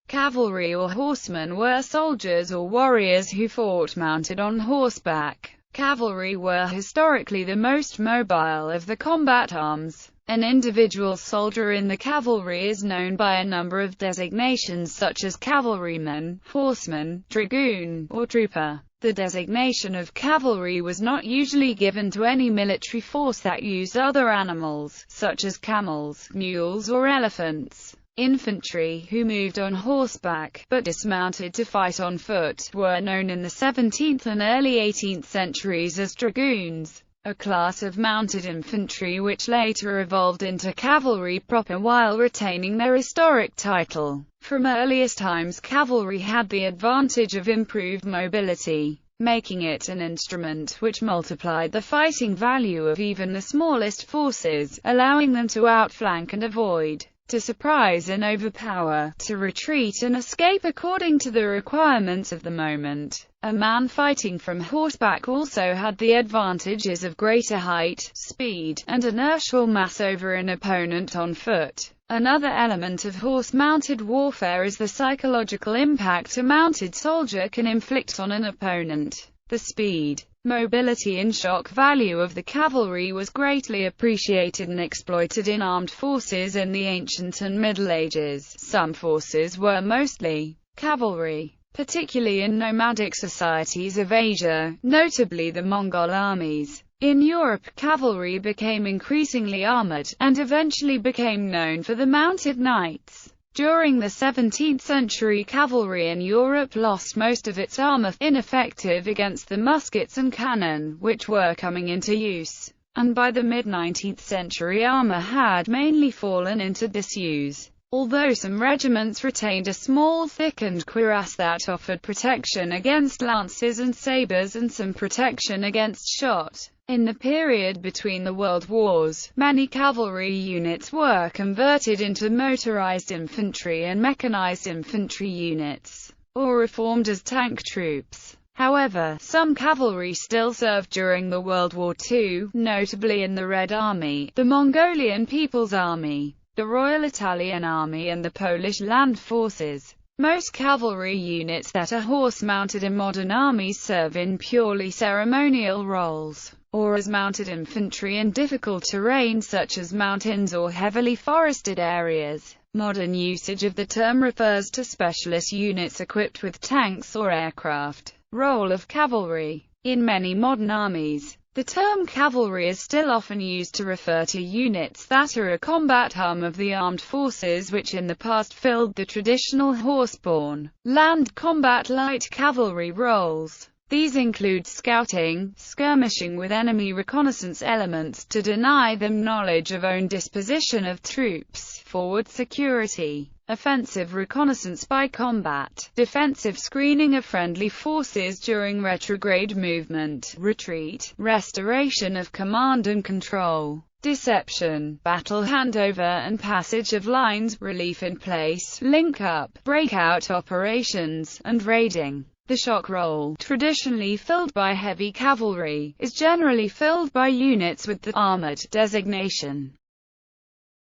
Cavalry or horsemen were soldiers or warriors who fought mounted on horseback. Cavalry were historically the most mobile of the combat arms. An individual soldier in the cavalry is known by a number of designations such as cavalryman, horseman, dragoon, or trooper. The designation of cavalry was not usually given to any military force that used other animals, such as camels, mules or elephants. Infantry, who moved on horseback, but dismounted to fight on foot, were known in the 17th and early 18th centuries as dragoons, a class of mounted infantry which later evolved into cavalry proper while retaining their historic title. From earliest times, cavalry had the advantage of improved mobility, making it an instrument which multiplied the fighting value of even the smallest forces, allowing them to outflank and avoid, to surprise and overpower, to retreat and escape according to the requirements of the moment. A man fighting from horseback also had the advantages of greater height, speed, and inertial mass over an opponent on foot. Another element of horse-mounted warfare is the psychological impact a mounted soldier can inflict on an opponent. The speed, mobility and shock value of the cavalry was greatly appreciated and exploited in armed forces in the ancient and Middle Ages. Some forces were mostly cavalry, particularly in nomadic societies of Asia, notably the Mongol armies. In Europe, cavalry became increasingly armored, and eventually became known for the mounted knights. During the 17th century, cavalry in Europe lost most of its armor, ineffective against the muskets and cannon, which were coming into use, and by the mid-19th century armor had mainly fallen into disuse. Although some regiments retained a small thickened cuirass that offered protection against lances and sabers and some protection against shot. In the period between the World Wars, many cavalry units were converted into motorized infantry and mechanized infantry units, or reformed as tank troops. However, some cavalry still served during the World War II, notably in the Red Army, the Mongolian People's Army, the Royal Italian Army and the Polish Land Forces. Most cavalry units that are horse-mounted in modern armies serve in purely ceremonial roles, or as mounted infantry in difficult terrain such as mountains or heavily forested areas. Modern usage of the term refers to specialist units equipped with tanks or aircraft. Role of cavalry. In many modern armies, the term cavalry is still often used to refer to units that are a combat arm of the armed forces which in the past filled the traditional horse-borne, land combat light cavalry roles. These include scouting, skirmishing with enemy reconnaissance elements to deny them knowledge of own disposition of troops, forward security, offensive reconnaissance by combat, defensive screening of friendly forces during retrograde movement, retreat, restoration of command and control, deception, battle handover and passage of lines, relief in place, link-up, breakout operations, and raiding. The shock role, traditionally filled by heavy cavalry, is generally filled by units with the armored designation.